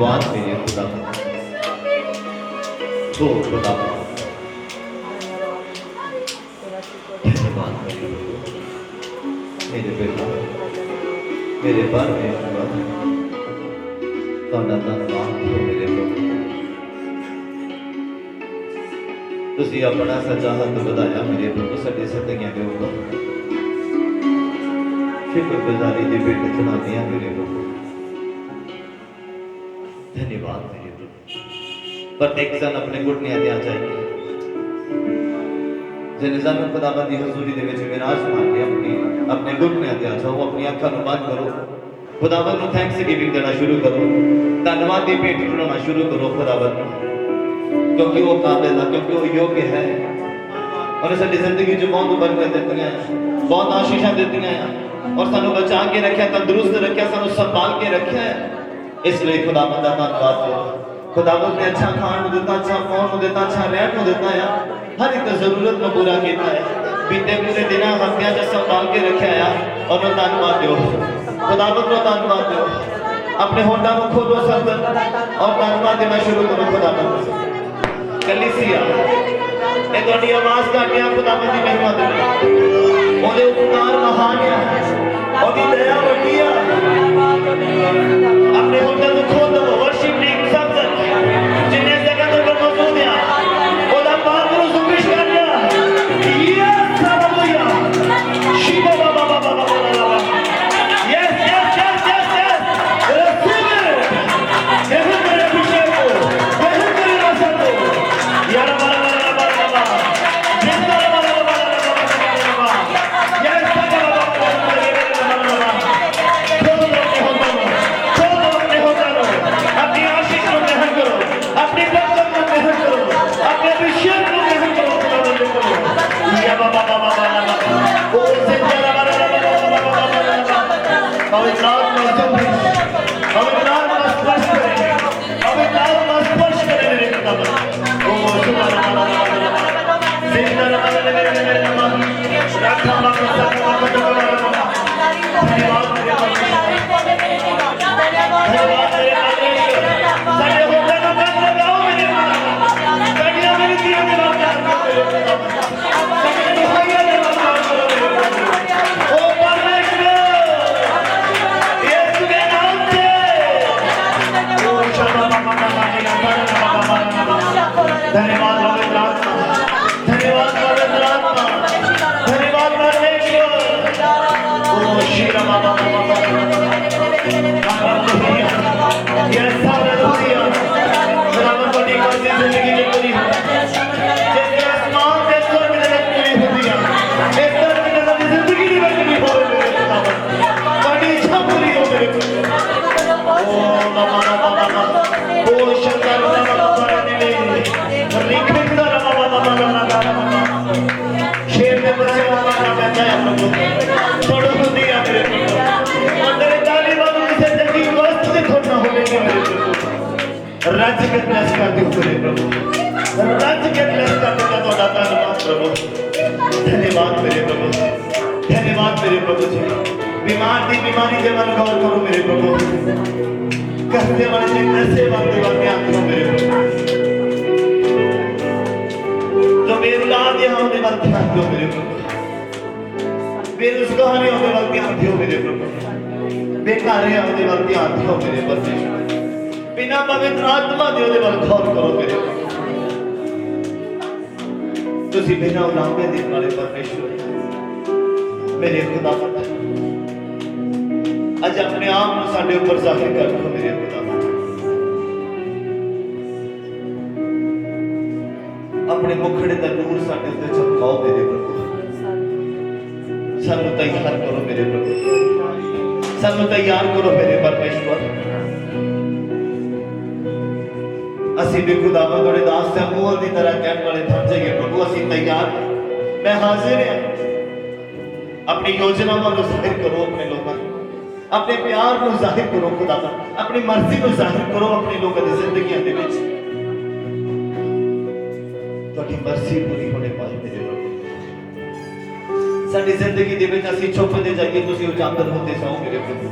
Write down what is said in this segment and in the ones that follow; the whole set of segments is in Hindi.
धन्यवाद मेरे खुदा, तो खुदा धन्यवाद मेरे बेटा, मेरे परमेश्वर, ਤੁਹਾਡਾ ਧੰਨਵਾਦ ਹੋ ਮੇਰੇ ਪ੍ਰਭੂ। ਤੁਸੀਂ ਆਪਣਾ ਸੱਚਾ ਹੱਥ ਵਧਾਇਆ ਮੇਰੇ ਪ੍ਰਭੂ ਸਾਡੀ ਜ਼ਿੰਦਗੀਆਂ ਦੇ ਉੱਪਰ। शुक्रगुजारी की भेंट चढ़ाते हैं मेरे प्रभु, धन्यवाद मेरे प्रभु। प्रत्येक सन अपने घुटनियां ते आ जाएगी जिन्हें सानू खुदावंद दी हजूरी दे विच विराजमान ने अपने घुटनियां ते आ जाओ, अपनी अखां नूं बंद करो, खुदावंद नूं थैंक्स गिविंग देना शुरू करो, धन्यवाद की भेंट चढ़ाना शुरू करो खुदावंद नूं, क्योंकि वो काबिल है, क्योंकि वो योग्य है। और साडी जिंदगी च बहुत बरकत दित्तियां, बहुत आशीषां दित्तियां और सानू बचा के रखा, तंदुरुस्त रखा, सानू संभाल के रखा है। इसलिए खुदावंद दा धन्यवाद करो। खुदावंद ने अच्छा खाण नूं दिता, अच्छा पाउण नूं दिता, अच्छा रहण नूं दिता है, हर एक जरूरत नूं पूरा किया है। बीते पूरे दिनां हफ्तियां च संभाल के रखा है और धन्यवाद दो खुदावंद नूं, धन्यवाद दो। अपने होंडां नूं खोलो सब और धन्यवाद देना शुरू करो खुदावंद। कलीसिया ये तुहाडी आवाज़ काटिया खुदावंद दी महिमा दे, ओदे उपकार महान है, ओदी दया वड्डी है। अपने होंडां नूं खोल दो, वर्शिप टीम सब जिन्ने जगह ते मौजूद है ओदा पाक नूं सुपेश कर लिया। Yes hallelujah, Shiva Baba Baba Baba, yes yes yes yes yes, receive it, यही मेरे अभिषेक को, यही मेरी आशा को, यार बाबा बाबा जिंदा बाबा बाबा यस बाबा बाबा, अपनी आशीष को ग्रहण करो, अपनी बरकत को ग्रहण करो, अपने अभिषेक को ग्रहण करो, या बाबा बाबा बाबा ओ जिंदा बाबा बाबा पवित्र आत्मा जब पवित्र आत्मा स्पर्श करे, पवित्र आत्मा स्पर्श करे मेरे खुदा, ओ सुभान अल्लाह जिंदा बाबा मेरे नमः रखा बाबा धन्यवाद मेरे धन्यवाद मेरे साडे होंडा नूं बंद लगाओ मेरे साडियां मेरी धीआं दे नाल प्यार करो मेरे साडे दुहाइयां दे नाल प्यार करो मेरे ओ परमेश्वर यीशु दे नाम से ओ शबा बाबा बाबा धन्यवाद पवित्र आत्मा, धन्यवाद पवित्र आत्मा, धन्यवाद परमेश्वर ओ शिरा बाबा बाबा यस हालेलुया। खुदावंद बड़ी बातें जिंदगी में पूरी हो, जैसे आसमान से स्वर्ग में पूरी होती है, इस धरती में हमारी जिंदगी में पूरी हो मेरे खुदावंद, बड़ी इच्छा पूरी हो मेरे खुदा। ओ बाबा बाबा बाबा ओ शंकर बाबा बाबा ने रिखिंदा बाबा बाबा बाबा शेर ने बच्चे बाबा का कहता है प्रभु छोड़ो खुदी आ मेरे प्रभु, अंदर ताली बाबू से जगी वस्तु से खोना हो मेरे प्रभु, राज्य के ब्लेस कर दो मेरे प्रभु, राज्य के ब्लेस कर दो तो धन्यवाद प्रभु, धन्यवाद मेरे प्रभु, धन्यवाद मेरे प्रभु जी। बीमार की बीमारी के मन गौर करो मेरे प्रभु, कहते वाले से ऐसे बातें बातें आती हो मेरे प्रभु, जो बेरुलाद यहाँ होने वाले ध्यान दो मेरे प्रभु, बेरोजगार होने वाले ध्यान दो मेरे प्रभु, बेकार होने वाले ध्यान दो मेरे परमेश्वर, बिना पवित्र आत्मा दे होने वाले गौर करो मेरे प्रभु। तुसी बिना उलामे देने वाले परमेश्वर मेरे खुदा, आज अपने आप को साडे ऊपर जाहिर कर दो मेरे खुदा, अपने मुखड़े का नूर साडे उत्ते चमकाओ मेरे प्रभु, सानू तैयार करो मेरे प्रभु, सानू तैयार करो मेरे परमेश्वर। असीं भी खुदावंद तुहाडे दास शमूएल दी तरह कहण वाले बन जाइए प्रभु, असीं तैयार, मैं हाजिर हां। अपनी योजनावां नूं जाहिर करो अपने लोकां नूं, अपने प्यार को जाहिर करो खुदावंद, अपनी मर्जी को जाहिर करो अपने लोगों की जिंदगियां दे विच, तुहाडी मर्जी पूरी होने पाए मेरे प्रभु। साडी जिंदगी दे विच असीं छुपदे जाइए, तुसीं उजागर होते जाओ मेरे प्रभु।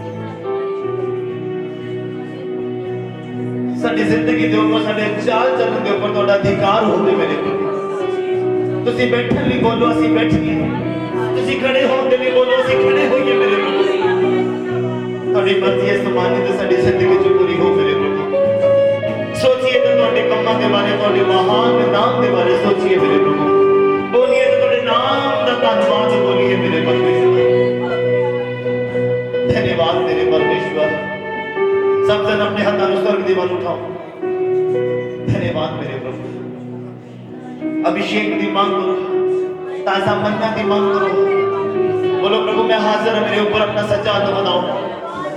साडी जिंदगी दे ऊपर साडे चाल चलन दे ऊपर तुहाडा अधिकार होवे मेरे प्रभु। तुसी बैठन लई बोलो असीं बैठीए, तुसी खड़े होण दे लई बोलो असीं खड़े होइए मेरे प्रभु। तुहाडी मर्जी इस जमाने ते साडी जिंदगी च पूरी हो मेरे प्रभु। सोचिए तो तुहाडे कम्मां दे बारे, तुहाडे महान नाम दे बारे सोचिए मेरे प्रभु। बोलिए तो तुहाडे नाम दा धन्नवाद बोलिए मेरे परमेश्वर। धन्यवाद मेरे परमेश्वर। सब जन अपने हाथों को स्वर्ग दी ओर उठाओ। धन्यवाद मेरे प्रभु। अभिषेक की मांग करो, ताजा मन्ना की मांग करो। बोलो प्रभु मैं हाजिर हूं, मेरे ऊपर अपना सच्चा हाथ बनाओ।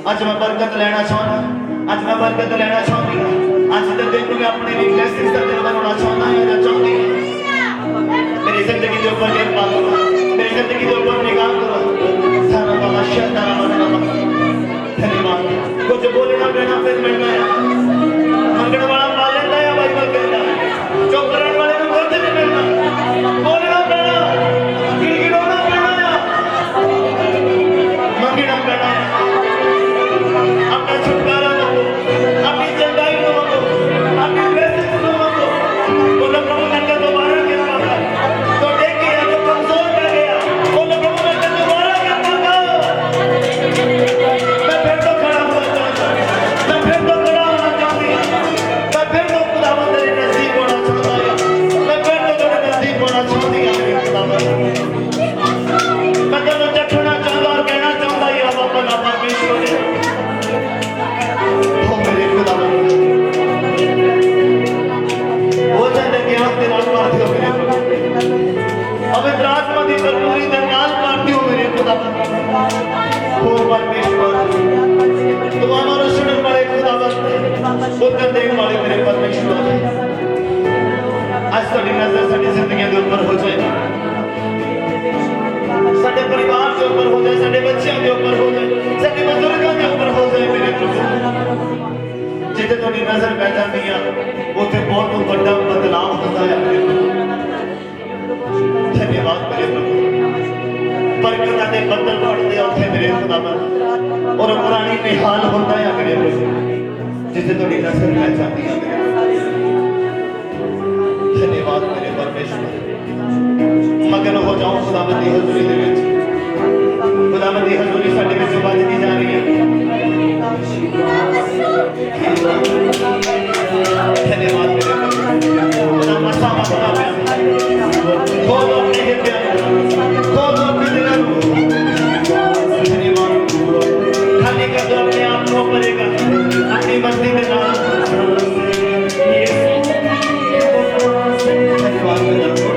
आज मैं बरकत लेना चाहता, आज मैं बरकत लेना चाहती हूं। आज के दिन को मैं अपने लिए ब्लेसिंग्स का दिन बनाना चाहता हूं या चाहती हूं। मेरी जिंदगी के ऊपर निर्भर करो, मेरी जिंदगी के ऊपर निगाह करो। धन्यवाद धन्यवाद। कुछ बोलना पड़ना फिर मिलना है। मंगण वाला पा लेता है, बाइबल कहता है चुप करने वाले को कुछ नहीं मिलना। बोलना पड़ना, गिड़गिड़ाना पड़ना है, मंगना पड़ना है। अपना छुटकारा मांगो, अपनी चंगाई को मांगो, अपनी ब्लेसिंग को मांगो। बोलो प्रभु मैं कल दोबारा क्या मांगा, तो देख के या तो कमजोर कर गया। बोलो प्रभु मैं कल दोबारा क्या मांगा, मैं फिर तो खड़ा हुआ चाहता, मैं फिर तो खड़ा होना चाहती, मैं फिर तो खुदावंद तेरे नजदीक होना चाहता है, मैं फिर तो तेरे नजदीक होना चाहती है मेरे खुदावंद। मैं तेरे चखना चाहता और कहना चाहता है अब अपना परमेश्वर हो मेरे खुदावंद। वो जाने के आप तेरा पार्टी हो मेरे प्रभु। पवित्र आत्मा की भरपूरी दे नाल पार्टी हो मेरे खुदावंद। हो परमेश्वर तुम हमारे सुनने वाले खुदावंद, उत्तर देने वाले मेरे परमेश्वर। आज साडी नजर साडी जिंदगी के ऊपर हो जाए, साडे परिवार के ऊपर हो जाए, साडे बच्चों के ऊपर हो जाए, साडे बुजुर्गों के ऊपर हो जाए मेरे प्रभु। जिथे तुहाडी नजर पै जाती है उथे बहुत बड़ा बदलाव होता है मेरे प्रभु। धन्यवाद मेरे प्रभु। बरकत के बदल पड़ते उठे मेरे खुदावंद और पुरानी निहाल होता है मेरे प्रभु। जिसे थोड़ी नजर पै जाती है मेरे प्रभु। धन्यवाद मेरे परमेश्वर। मगन हो जाओ खुदावंद दी हजूरी दे विच। खुदावंद दी हजूरी साडे विच वधदी जा रही है। धन्यवाद मेरे प्रभु। खुदा मसा मसा खोलो अपने हृदय, खोलो अपने दिल को। धन्यवाद। खाली कर दो अपने आप को परेगा अपनी मस्ती के नाम। धन्यवाद मेरे प्रभु।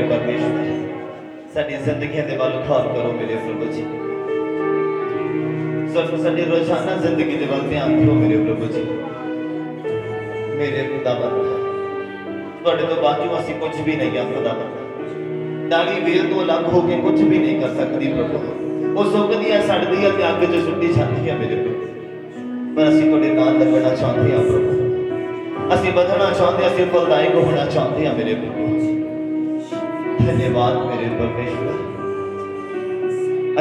परमेश्वर साडी जिंदगी दे वाल ख्याल करो मेरे प्रभु जी साडी रोजाना जिंदगी दे वाल ध्यान दो मेरे प्रभु जी मेरे खुदावंद ਤੁਹਾਡੇ ਤੋਂ ਬਾਅਦ ਅਸੀਂ ਕੁਝ ਵੀ ਨਹੀਂ ਆ ਖੁਦਾਵੰਦ ਦਾੜੀ ਵੇਲ ਤੋਂ ਅਲੱਗ ਹੋ ਕੇ ਕੁਝ ਵੀ ਨਹੀਂ ਕਰ ਸਕਦੀ ਪ੍ਰਭੂ ਉਹ ਸੁੱਕਦੀ ਹੈ ਸੜਦੀ ਹੈ ਤੇ ਅੱਗ 'ਚ ਸੁੱਟੀ ਜਾਂਦੀ ਹੈ ਮੇਰੇ ਪ੍ਰਭੂ ਪਰ ਅਸੀਂ ਤੁਹਾਡੇ ਨਾਲ ਲੱਗਣਾ ਚਾਹੁੰਦੇ ਹਾਂ ਪ੍ਰਭੂ ਅਸੀਂ ਵਧਣਾ ਚਾਹੁੰਦੇ ਹਾਂ ਅਸੀਂ ਫਲਦਾਇਕ ਹੋਣਾ ਚਾਹੁੰਦੇ ਹਾਂ ਮੇਰੇ ਪ੍ਰਭੂ ਧੰਨਵਾਦ ਮੇਰੇ ਪਰਮੇਸ਼ਵਰ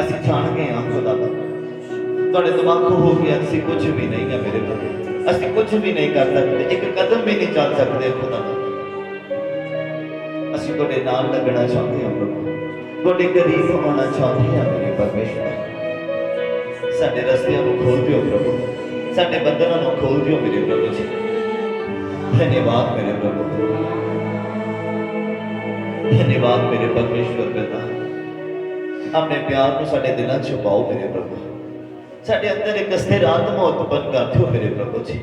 ਅਸੀਂ ਜਾਣ ਗਏ ਹਾਂ ਖੁਦਾਵੰਦ ਤੁਹਾਡੇ ਤੋਂ ਵੱਖ ਹੋ ਕੇ ਅਸੀਂ ਕੁਝ ਵੀ ਨਹੀਂ ਹੈ ਮੇਰੇ ਪ੍ਰਭੂ ਅਸੀਂ ਕੁਝ ਵੀ ਨਹੀਂ ਕਰ ਸਕਦੇ ਇੱਕ ਕਦਮ ਵੀ ਨਹੀਂ ਚੱਲ ਸਕਦੇ ਖੁਦਾਵੰਦ ਅਸੀਂ ਤੁਹਾਡੇ ਨਾਲ ਲੱਗਣਾ ਚਾਹੁੰਦੇ ਹਾਂ ਪ੍ਰਭੂ ਤੁਹਾਡੇ ਕਰੀਬ ਹੋਣਾ ਚਾਹੁੰਦੇ ਹਾਂ ਮੇਰੇ ਪਰਮੇਸ਼ਵਰ ਸਾਡੇ ਰਸਤਿਆਂ ਨੂੰ ਖੋਲ ਦਿਓ ਪ੍ਰਭੂ ਸਾਡੇ ਬੰਧਨਾਂ ਨੂੰ ਖੋਲ ਦਿਓ ਮੇਰੇ ਪ੍ਰਭੂ ਜੀ ਧੰਨਵਾਦ ਮੇਰੇ ਪ੍ਰਭੂ ਧੰਨਵਾਦ ਮੇਰੇ ਪਰਮੇਸ਼ਵਰ ਪਿਤਾ ਆਪਣੇ ਪਿਆਰ ਨੂੰ ਸਾਡੇ ਦਿਲਾਂ 'ਚ ਪਾਓ ਮੇਰੇ ਪ੍ਰਭੂ ਸਾਡੇ ਅੰਦਰ ਇੱਕ ਸਥਿਰ ਆਤਮਾ ਉਤਪੰਨ ਕਰ ਦਿਓ ਮੇਰੇ ਪ੍ਰਭੂ ਜੀ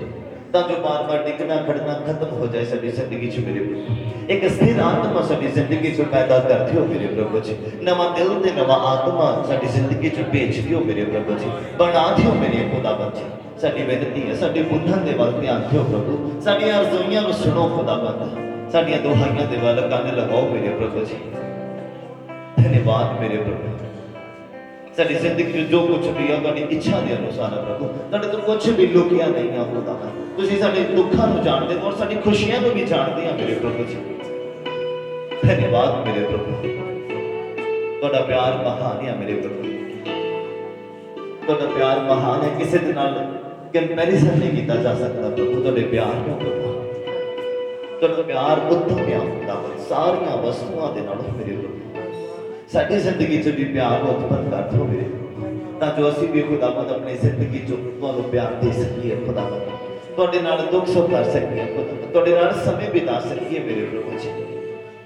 ਤਾਂ ਜੋ ਬਾਰ-ਬਾਰ ਡਿੱਗਣਾ ਖੜਨਾ ਖਤਮ ਹੋ ਜਾਏ ਸਾਡੀ ਜ਼ਿੰਦਗੀ 'ਚ ਮੇਰੇ ਪ੍ਰਭੂ ਇੱਕ ਸਥਿਰ ਆਤਮਾ ਸਾਡੀ ਜ਼ਿੰਦਗੀ 'ਚ ਪੈਦਾ ਕਰ ਦਿਓ ਮੇਰੇ ਪ੍ਰਭੂ ਜੀ ਨਵਾਂ ਦਿਲ ਤੇ ਨਵਾਂ ਆਤਮਾ ਸਾਡੀ ਜ਼ਿੰਦਗੀ 'ਚ ਭੇਜ ਦਿਓ ਮੇਰੇ ਪ੍ਰਭੂ ਜੀ ਬਣਾ ਦਿਓ ਮੇਰੇ ਖੁਦਾਵੰਦ ਜੀ ਸਾਡੀ ਬੇਨਤੀ ਹੈ ਸਾਡੇ ਪੁੰਨਨ ਦੇ ਵੱਲ ਧਿਆਨ ਦਿਓ ਪ੍ਰਭੂ ਸਾਡੀਆਂ ਅਰਜ਼ੋਈਆਂ ਨੂੰ ਸੁਣੋ ਖੁਦਾਵੰਦ ਸਾਡੀਆਂ ਦੁਹਾਈਆਂ ਦੇ ਵੱਲ ਕੰਨ ਲਗਾਓ ਮੇਰੇ ਪ੍ਰਭੂ ਜੀ ਧੰਨਵਾਦ ਮੇਰੇ ਪ੍ਰਭੂ ਸਾਡੀ ਜ਼ਿੰਦਗੀ 'ਚ ਜੋ ਕੁਝ ਵੀ ਆ ਤੁਹਾਡੀ ਇੱਛਾ ਦੇ ਅਨੁਸਾਰ ਹੈ ਪ੍ਰਭੂ ਤੁਹਾਡੇ ਤੋਂ ਕੁਝ ਵੀ ਲੁਕਿਆ ਨਹੀਂ ਆ ਖੁਦਾਵੰਦ ਤੁਸੀਂ ਸਾਡੇ ਦੁੱਖਾਂ ਨੂੰ ਜਾਣਦੇ ਹੋ ਔਰ ਸਾਡੀ ਖੁਸ਼ੀਆਂ ਨੂੰ ਵੀ ਜਾਣਦੇ ਆ ਮੇਰੇ ਪ੍ਰਭੂ ਜੀ ਧੰਨਵਾਦ ਮੇਰੇ ਪ੍ਰਭੂ ਤੁਹਾਡਾ ਪਿਆਰ ਮਹਾਨ ਹੈ ਮੇਰੇ ਪ੍ਰਭੂ ਤੁਹਾਡਾ ਪਿਆਰ ਮਹਾਨ ਹੈ ਕਿਸੇ ਦੇ ਨਾਲ ਕੰਪੈਰੀਜ਼ਨ ਨਹੀਂ ਕੀਤਾ ਜਾ ਸਕਦਾ ਪ੍ਰਭੂ ਤੁਹਾਡੇ ਪਿਆਰ ਨੂੰ ਪ੍ਰਭੂ ਤੁਹਾਡਾ ਪਿਆਰ ਉੱਤਮ ਹੈ ਖੁਦਾਵੰਦ ਸਾਰੀਆਂ ਵਸਤੂਆਂ ਦੇ ਨਾਲੋਂ ਮੇਰੇ ਪ੍ਰਭੂ ਸਾਡੀ ਜ਼ਿੰਦਗੀ 'ਚ ਵੀ ਪਿਆਰ ਉਤਪੰਨ ਕਰ ਦਿਓ ਮੇਰੇ ਤਾਂ ਜੋ ਅਸੀਂ ਵੀ ਖੁਦਾਵੰਦ ਆਪਣੀ ਜ਼ਿੰਦਗੀ 'ਚ ਤੁਹਾਨੂੰ ਪਿਆਰ ਦੇ ਸਕੀਏ ਖੁਦਾਵੰਦ ਤੁਹਾਡੇ ਨਾਲ ਦੁੱਖ ਸੁੱਖ ਕਰ ਸਕੀਏ ਖੁਦਾਵੰਦ ਤੁਹਾਡੇ ਨਾਲ ਸਮੇਂ ਬਿਤਾ ਸਕੀਏ ਮੇਰੇ ਪ੍ਰਭੂ ਜੀ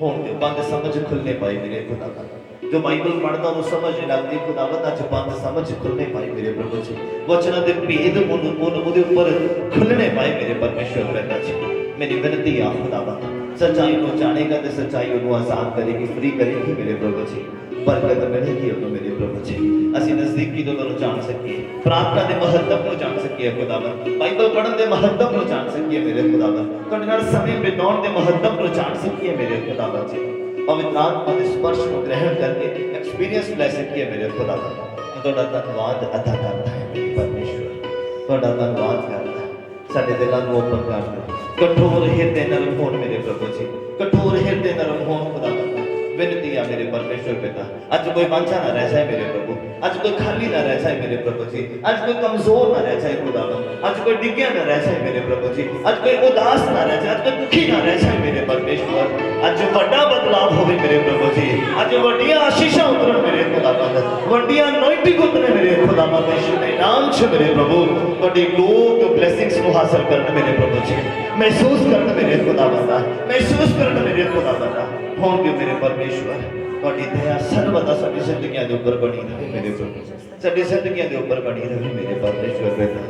ਹੁਣ ਤੇ ਬੰਦ ਸਮਝ ਖੁੱਲਨੇ ਪਾਈ ਮੇਰੇ ਖੁਦਾਵੰਦ ਜੋ ਬਾਈਬਲ ਪੜ੍ਹਦਾ ਉਹਨੂੰ ਸਮਝ ਨਹੀਂ ਲੱਗਦੀ ਖੁਦਾਵੰਦ ਅੱਜ ਬੰਦ ਸਮਝ ਖੁੱਲਨੇ ਪਾਈ ਮੇਰੇ ਪ੍ਰਭੂ ਜੀ ਵਚਨਾਂ ਦੇ ਭੇਦ ਉਹਦੇ ਉੱਪਰ ਖੁੱਲਣੇ ਪਾਏ ਮੇਰੇ ਪਰਮੇਸ਼ਵਰ ਪਿਤਾ ਜੀ ਮੇਰੀ ਬੇਨਤੀ ਆ ਖੁਦਾਵੰਦ सच्चाई को जानेगा तो सच्चाई उन्हें आसान करेगी फ्री करेगी मेरे प्रभु जी बरकत मिलेगी उन्हें मेरे प्रभु जी ਅਸੀਂ ਨਜ਼ਦੀਕੀ ਤੋਂ ਤੁਹਾਨੂੰ ਜਾਣ ਸਕੀਏ ਪ੍ਰਾਰਥਨਾ ਦੇ ਮਹੱਤਵ ਨੂੰ ਜਾਣ ਸਕੀਏ ਖੁਦਾਵੰਦ ਬਾਈਬਲ ਪੜ੍ਹਨ ਦੇ ਮਹੱਤਵ ਨੂੰ ਜਾਣ ਸਕੀਏ ਮੇਰੇ ਖੁਦਾਵੰਦ ਤੁਹਾਡੇ ਨਾਲ ਸਮੇਂ ਬਿਤਾਉਣ ਦੇ ਮਹੱਤਵ ਨੂੰ ਜਾਣ ਸਕੀਏ ਮੇਰੇ ਖੁਦਾਵੰਦ ਜੀ ਪਵਿੱਤਰ ਆਤਮਾ ਦੇ ਸਪਰਸ਼ ਨੂੰ ਗ੍ਰਹਿਣ ਕਰਕੇ ਐਕਸਪੀਰੀਅੰਸ ਲੈ ਸਕੀਏ ਮੇਰੇ ਖੁਦਾਵੰਦ ਤੁਹਾਡਾ ਧੰਨਵਾਦ ਅਦਾ ਕਰਦਾ ਹੈ ਮੇਰੇ ਪਰਮੇਸ਼ਵਰ ਤੁਹਾਡਾ ਧੰਨਵਾਦ ਕਰਦਾ ਸਾਡੇ ਦਿਲਾਂ ਨੂੰ ਓਪਨ ਕਰ ਦਿਓ कठोर हृदय नरम होण मेरे प्रभु जी कठोर हृदय नरम होण खुदावंद विनती है मेरे परमेश्वर पिता आज कोई वांछा ना रह जाए मेरे प्रभु आज कोई खाली ना रह जाए मेरे प्रभु जी आज कोई कमजोर ना रह जाए खुदावंद आज कोई डिग्या ना रह जाए मेरे प्रभु जी आज कोई उदास ना रह जाए आज कोई दुखी ना रह जाए मेरे परमेश्वर आज बड़ा बदलाव होवे मेरे प्रभु जी आज वड्डियां आशीषां उतरन मेरे खुदावंद वड्डियां अनॉइंटिंग उतरे मेरे खुदावंद यीशु दे नाम च मेरे प्रभु ਤੁਹਾਡੀ ਲੋਕ ਬਲੇਸਿੰਗਸ ਨੂੰ ਹਾਸਲ ਕਰਨ ਮੇਰੇ ਪ੍ਰਭੂ ਜੀ ਮਹਿਸੂਸ ਕਰਨ ਮੇਰੇ ਖੁਦਾਵੰਦ ਮਹਿਸੂਸ ਕਰਨ ਮੇਰੇ ਖੁਦਾਵੰਦ ਹੁਣ ਵੀ ਮੇਰੇ ਪਰਮੇਸ਼ਵਰ ਤੁਹਾਡੀ ਦਇਆ ਸਰਵਦਾ ਸਾਡੀ ਜ਼ਿੰਦਗੀਆਂ ਦੇ ਉੱਪਰ ਬਣੀ ਰਹੇ ਮੇਰੇ ਪ੍ਰਭੂ ਸਾਡੀ ਜ਼ਿੰਦਗੀਆਂ ਦੇ ਉੱਪਰ ਬਣੀ ਰਹੇ ਮੇਰੇ ਪਰਮੇਸ਼ਵਰ ਪਿਤਾ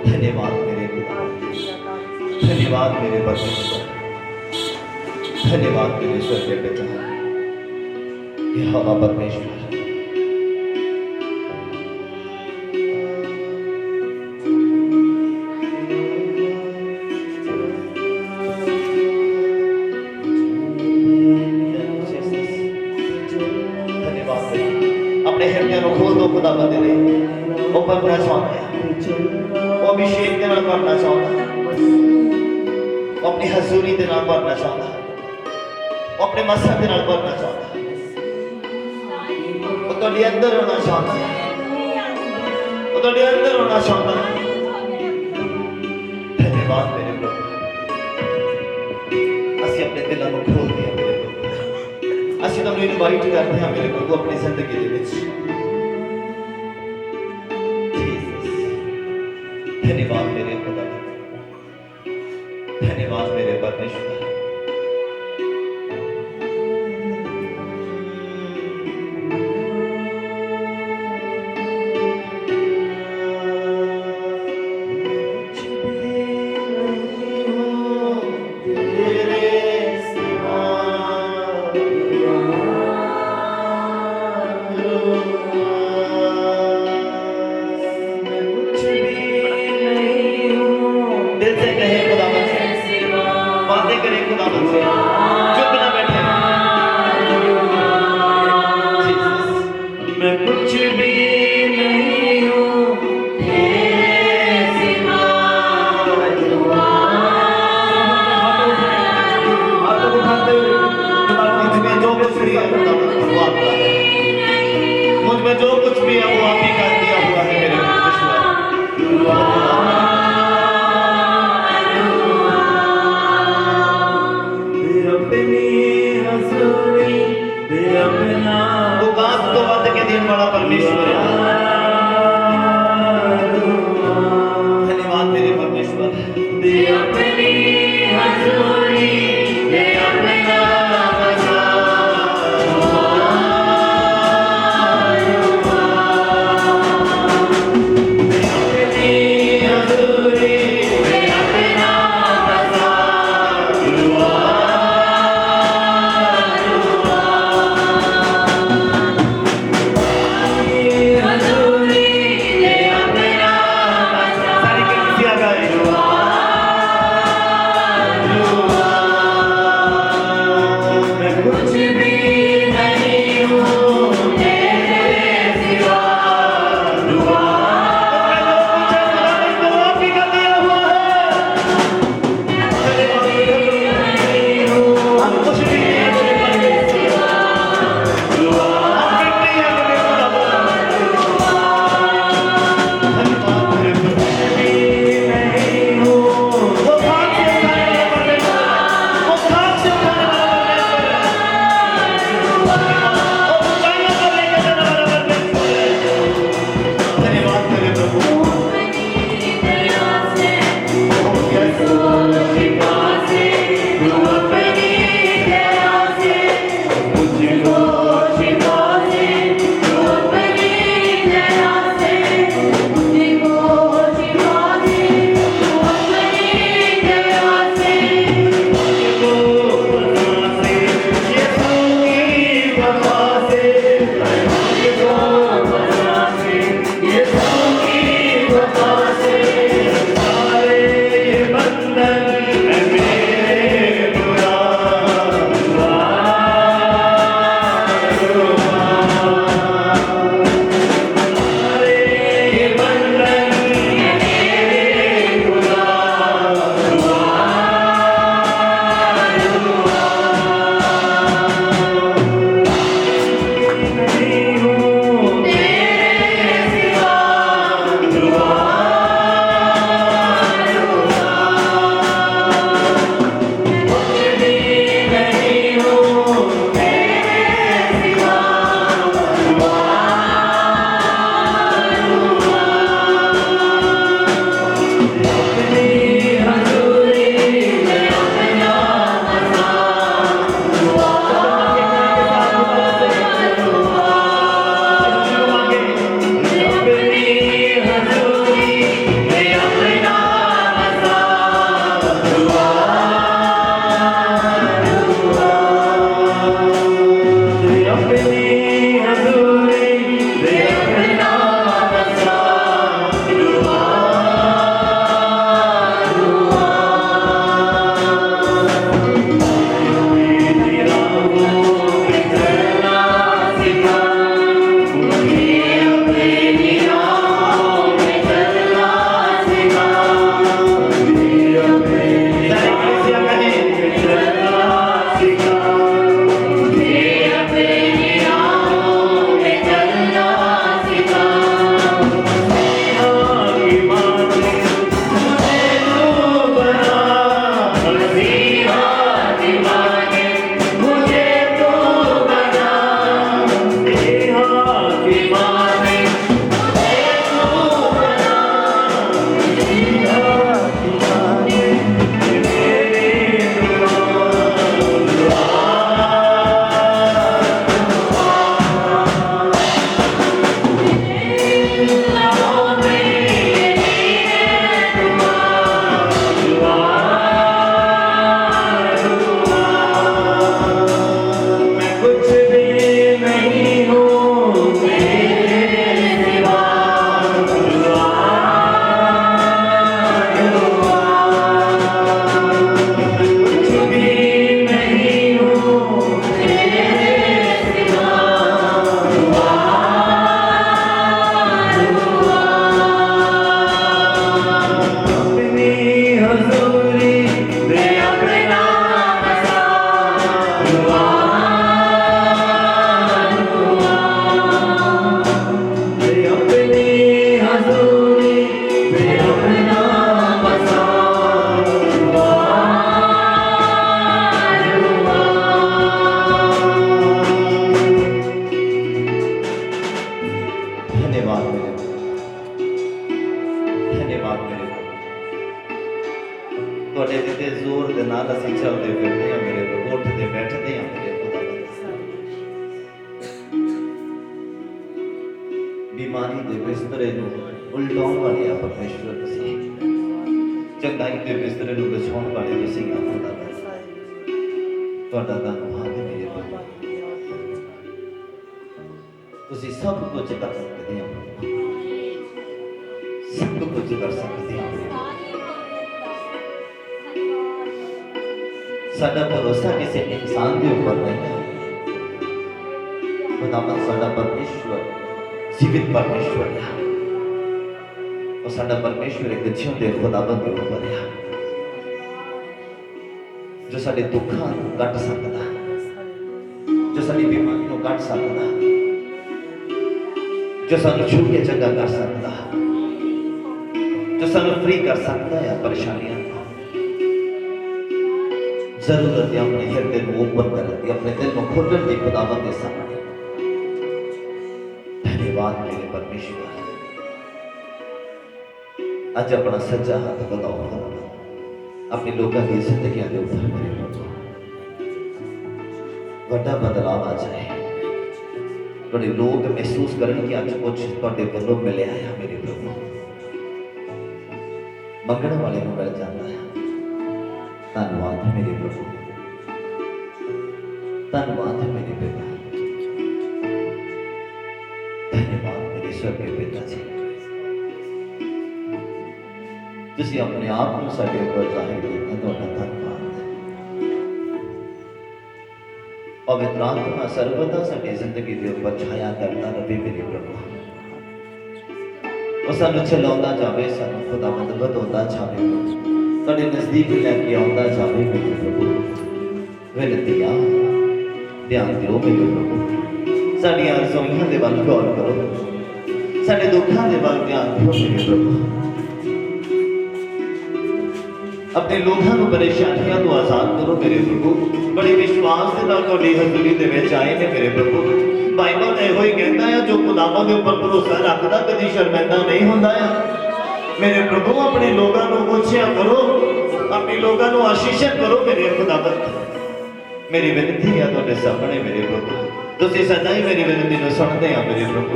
ਧੰਨਵਾਦ ਮੇਰੇ ਖੁਦਾਵੰਦ ਧੰਨਵਾਦ ਮੇਰੇ ਪਰਮੇਸ਼ਵਰ ਧੰਨਵਾਦ ਮੇਰੇ ਸਵਰਗੀ ਪਿਤਾ ਯਹੋਵਾ ਪਰਮੇਸ਼ਵਰ खुदावंद ने वो भरना चाहता है वो अभिषेक के नाल भरना चाहता है वो अपनी हजूरी के नाल भरना चाहता है वो अपने मसा के नाल भरना चाहता है वो तुहाडे अंदर होना चाहता है वो तुहाडे अंदर होना चाहता है धन्यवाद मेरे प्रभु ਅਸੀਂ अपने दिलों को खोल दिया मेरे प्रभु ਅਸੀਂ ਤੁਹਾਨੂੰ ਇਨਵਾਈਟ ਕਰਦੇ ਹਾਂ ਮੇਰੇ ਪ੍ਰਭੂ ਆਪਣੀ ਜ਼ਿੰਦਗੀ ਦੇ ਵਿੱਚ धन्यवाद मेरे खुदा धन्यवाद मेरे परमेश्वर तेरे सिवा ਤੁਹਾਡੇ ਦਿੱਤੇ ਜ਼ੋਰ ਦੇ ਨਾਲ ਅਸੀਂ ਚੱਲਦੇ ਫਿਰਦੇ ਹਾਂ ਮੇਰੇ ਪ੍ਰਭੂ, ਉੱਠਦੇ ਬੈਠਦੇ ਹਾਂ ਮੇਰੇ ਖੁਦਾਵੰਦ। बीमारी के बिस्तरे उल्टाने वाले आ परमेश्वर तुसीं, चंगाई के बिस्तरे बिछाने वाले तुसीं आ खुदावंद। तुहाडा धन्नवाद है मेरे प्रभु, तुसीं सब कुछ कर सकते हो, सब कुछ कर सकते हो। साडा भरोसा किसी इंसान के ऊपर नहीं है खुदावंद, साडा परमेश्वर जीवित परमेश्वर है और साडा परमेश्वर एक जिउंदे खुदावंद के ऊपर है जो साडे दुखां नूं कट सकदा, जो साडी बीमारी नूं कट सकदा, जो सानू छू के चंगा कर सकदा, जो सानू फ्री कर सकदा है परेशानियां तो। जरूरत है अपने हृदय को ओपन करने की, अपने दिल को खोलने की खुदावंद के सामने। धन्यवाद मेरे परमेश्वर, अज अपना सच्चा हाथ बताओ अपने लोगों की जिंदगी के ऊपर मेरे प्रभु, बड़ा बदलाव आ जाए। थोड़े लोग महसूस करन कि अज कुछ तुहाडे वल्लों मिलिया है मेरे प्रभु। मंगण वाले को मिल जाता है। धन्यवाद है मेरे प्रभु, धन्यवाद है मेरे पिता, धन्यवाद मेरे स्वर्गीय पिता जी। तुसीं अपने आप को साडे ऊपर जाहिर कीता, तुहाडा धन्यवाद है। पवित्र आत्मा सर्वदा साडी जिंदगी दे ऊपर छाया करता रहे मेरे प्रभु। वो सानू चलाउंदा जावे, सानू खुदावंद वधाउंदा जावे, साडे नजदीक लैके आउंदा जावे मेरे प्रभु। विनती आ ध्यान दिओ मेरे प्रभु, साडियां रसोइयां दे वल गौर करो, साडे दुखां दे वल ध्यान दिओ मेरे प्रभु। अपने लोगों को परेशानियों तो आजाद करो मेरे प्रभु। बड़े विश्वास के नाल तुहाडी हज़ूरी दे विच आए ने मेरे प्रभु। बाइबल इहो ही कहता है जो खुदावंद के ऊपर भरोसा रखदा कदी शर्मिंदा नहीं हुंदा है मेरे प्रभु। अपने लोगों को पूछया करो, अपने लोगों को आशीषित करो मेरे खुदावंद। मेरी विनती है तुहाडे सामने मेरे प्रभु, तुसीं सदा ही मेरी विनती को सुनते हैं मेरे प्रभु।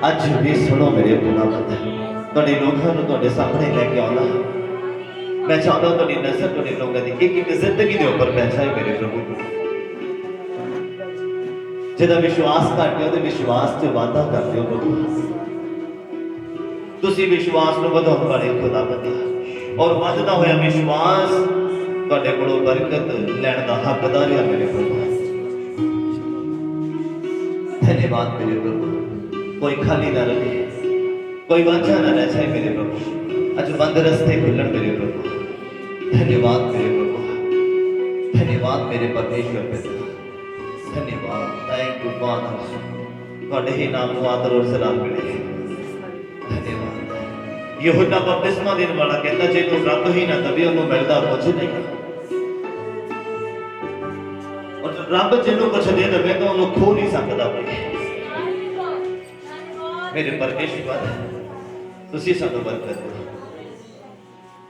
अज भी सुनो मेरे खुदावंद, तुहाडे लोगों को तुहाडे सामने लैके आउंदा। मैं चाहता हूं तुहाडी नज़र तुहाडे लोगों की एक जिंदगी के ऊपर पै जाए मेरे प्रभु। जिहदा विश्वास घट है उहदे विश्वास च वाधा कर दिओ प्रभु। तुसीं विश्वास नूं वधाउण वाले खुदावंद, और वधदा होया विश्वास तुहाडे कोलों बरकत लैण दा हकदार है मेरे प्रभु। धन्यवाद मेरे प्रभु, कोई खाली ना रहे, कोई वांझा ना रह जाए मेरे प्रभु। अज बंद रस्ते खुलन मेरे प्रभु। धन्यवाद मेरे प्रभु, धन्यवाद मेरे परमेश्वर पिता, धन्यवाद। थैंक यू फादर, तुहाडे ही नाम को आदर और सलाम मिले। धन्यवाद। यूहन्ना बपतिस्मा देने वाला कहता जे तू रब ही ना दवे उन्होंने मिलता कुछ नहीं, और रब जिन्होंने कुछ दे दे तो उन्होंने खो नहीं सकता कोई। मेरे परमेश्वर तुसीं सानू बरकत दो,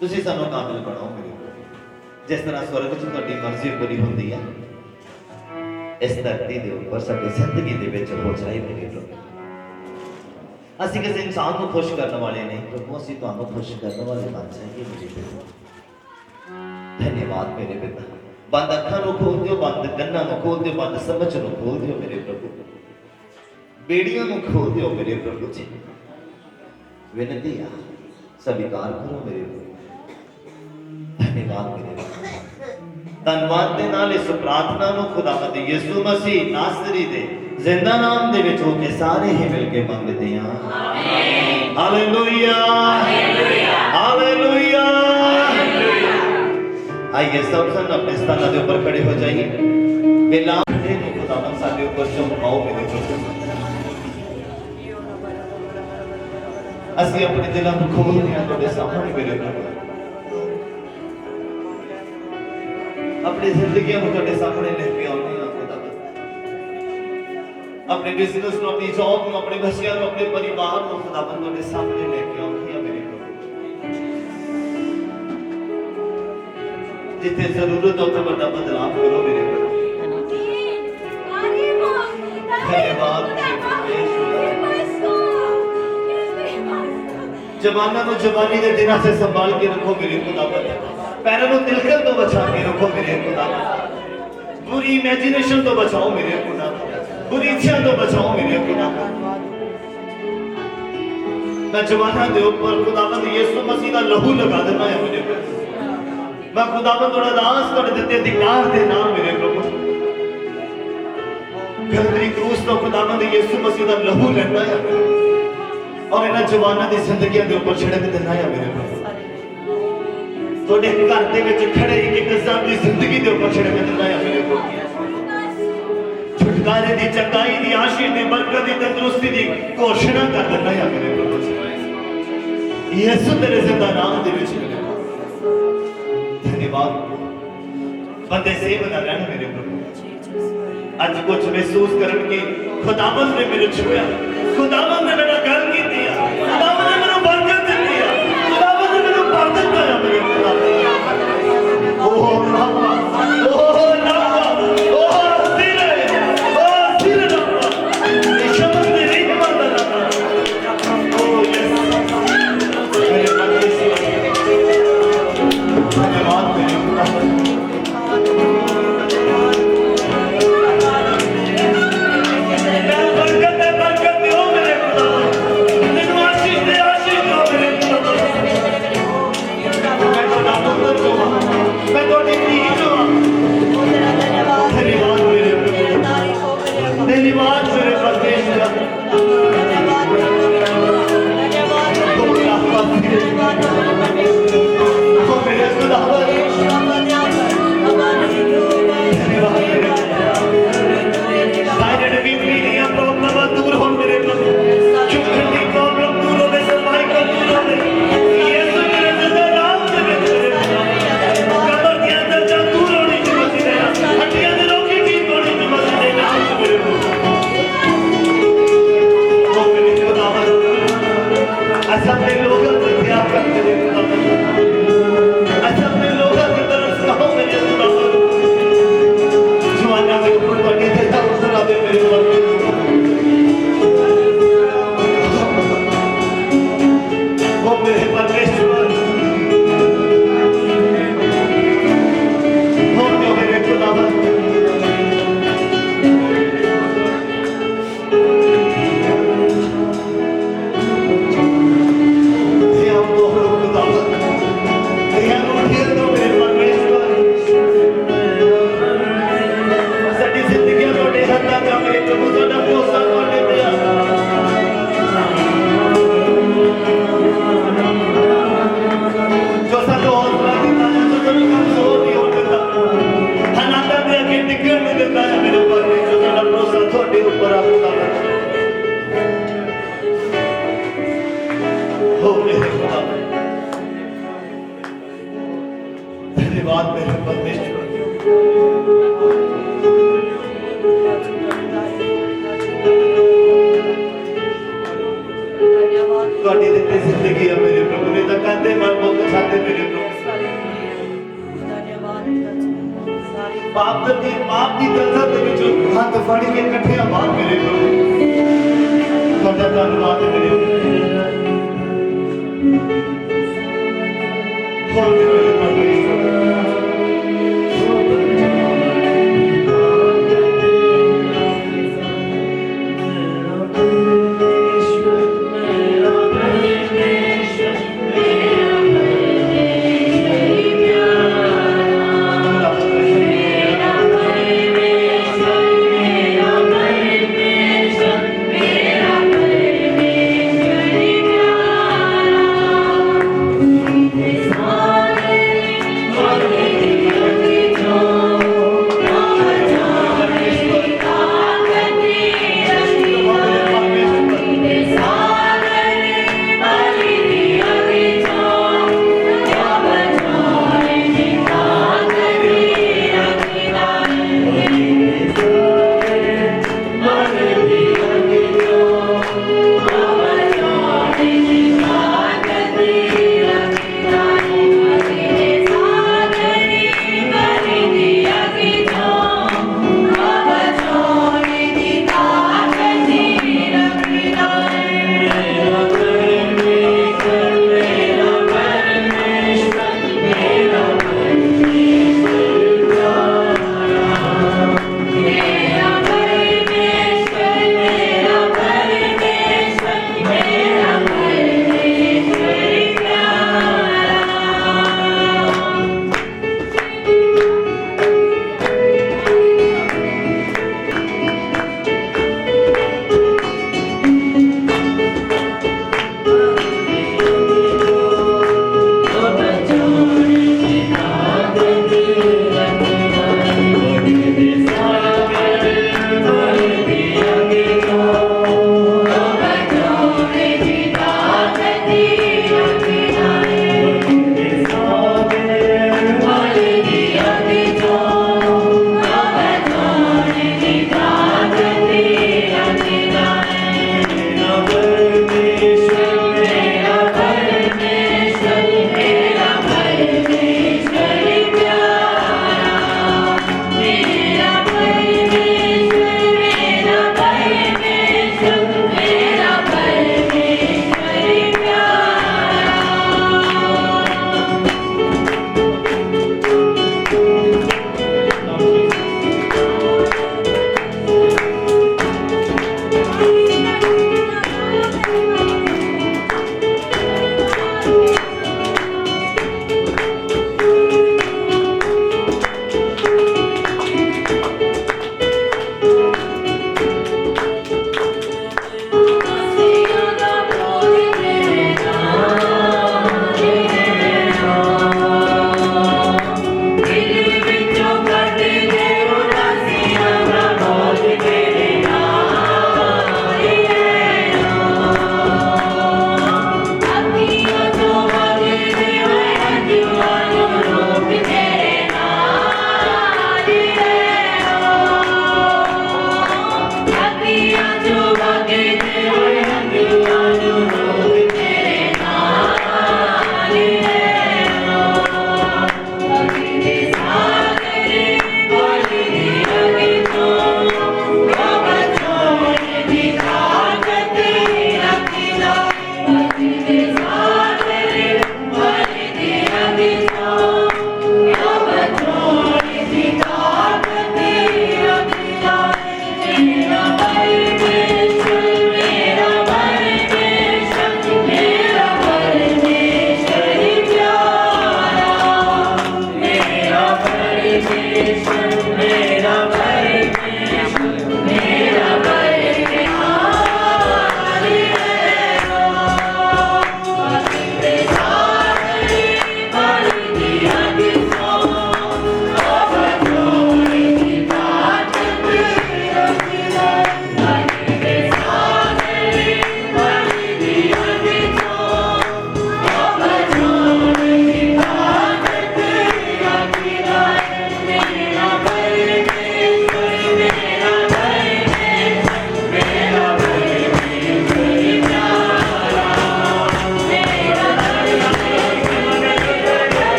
तुसीं सानू काबिल बनाओ मेरे प्रभु। जिस तरह स्वर्ग च तुहाडी मर्जी पूरी होंदी है इस धरती के ऊपर साडी जिंदगी दे विच हो जाए मेरे प्रभु। असीं किसी इंसान को खुश करने वाले नहीं प्रभु, असीं तुहानू खुश करने वाले बन जाएंगे मेरे प्रभु। धन्यवाद मेरे पिता। बंद अखां नूं खोल दिओ, बंद कन्नां नूं खोल दिओ, बंद समझ नूं खोल दिओ मेरे प्रभु। बेड़ियां नूं खोल दिओ मेरे प्रभु जी। विनती आ स्वीकार करो मेरे प्रभु। धन्यवाद मेरे प्रभु। धन्यवाद दे नाल इस प्रार्थना नूं खुदावंद यीशु मसीह नासरी दे जिंदा नाम दे विच होके सारे ही मिल के मंगते हैं। आमीन। Hallelujah, hallelujah, hallelujah. आइए सब सन अपने स्थान के ऊपर खड़े हो जाइए। बेला खड़े हो खुदावंद साडे ऊपर चमकाओ मेरे प्रभु। ਅਸੀਂ अपने दिलों को खोलते हैं तुहाडे सामने मेरे प्रभु। अपनी जिंदगी को तुहाडे सामने लेके आउंदे हां खुदावंद। अपने बिजनेस को, अपनी जॉब को, अपने बच्चों को, अपने परिवार को खुदावंद तुहाडे सामने लेके आउंदे हां मेरे प्रभु। जिथे जरूरत हो तो बड़ा बदलाव करो मेरे प्रभु। जवाना नु जवानी के दिनों से संभाल के रखो मेरे खुदावंद, पैरों को तिलकन तो बचा के रखो मेरे खुदावंद, बुरी इमेजिनेशन तो बचाओ मेरे खुदावंद, बुरी इच्छा तो बचाओ मेरे खुदावंद। मैं जवाना दे ऊपर खुदावंद यीशु मसीह का लहू लगा देना है मेरे प्रभु। मैं खुदावंद थोड़ा दास कर देते अधिकार दे नाम मेरे प्रभु। गलती क्रूस तो खुदावंद यीशु मसीह का लहू लेना है और इन्हां जवाना दी जिंदगियां दे ऊपर छिड़क देना है मेरे प्रभु। थोड़े घर दे विच खड़े एक इंसान दी जिंदगी दे ऊपर छिड़क देना है मेरे प्रभु। छुटकारे दी, चंगाई दी, आशीष दी, बरकत दी, तंदुरुस्ती दी घोषणा कर देना है मेरे प्रभु। यीशु तेरे जिंदा नाम दे विच धन्यवाद। बंदे सेव ना रहन मेरे प्रभु। आज कुछ महसूस करन के खुदावंद ने मेरे छुया, खुदावंद ने मेरा गल की दिया, खुदावंद ने मेरा बरकत दिया, खुदावंद ने मेरा बरकत दिया मेरे खुदावंद। ओ रामा, ओ रामा, ओ सिरे रामा, शब्द ने रीत मारना रामा। ओ यस मेरे परमेश्वर, धन्यवाद मेरे खुदावंद। धन्यवाद मेरे परमेश्वर। मेरे खुदावंद साइड बीमारियां प्रॉब्लम दूर हो मेरे प्रभु। शुगर की प्रॉब्लम दूर हो, सर्वाइकल दूर हो, यीशु तेरे जिंदा नाम से कमर के अंदर जान दूर होने की मसीह है, हड्डियां दे रोग की ठीक होने की मसीह है नाम से मेरे प्रभु। ओ मेरे खुदावंद, ऐसा अपने लोगों को त्याग कर मेरे खुदावंद, ऐसा अपने लोगों की तरफ कहो मेरे खुदावंद। जवाना के ऊपर बने थे तब सुना दे मेरे परमेश्वर। ओ मेरे परमेश्वर, हो जो मेरे खुदावंद। धन्यवाद मेरे परमेश्वर। ਤੁਹਾਡੀ ਦਿੱਤੀ ਜ਼ਿੰਦਗੀ ਹੈ ਮੇਰੇ ਪ੍ਰਭੂ ਨੇ ਤਾਂ ਕਹਿੰਦੇ ਮਨ ਮੁੱਕ ਖਾਤੇ ਮੇਰੇ ਪ੍ਰਭੂ। पाप की दलदल ਦੇ ਵਿੱਚੋਂ ਹੱਥ ਫੜ ਕੇ ਇਕੱਠਿਆਂ ਬਾਹਰ ਮੇਰੇ ਪ੍ਰਭੂ। ਤੁਹਾਡਾ ਧੰਨਵਾਦ ਮੇਰੇ ਪ੍ਰਭੂ।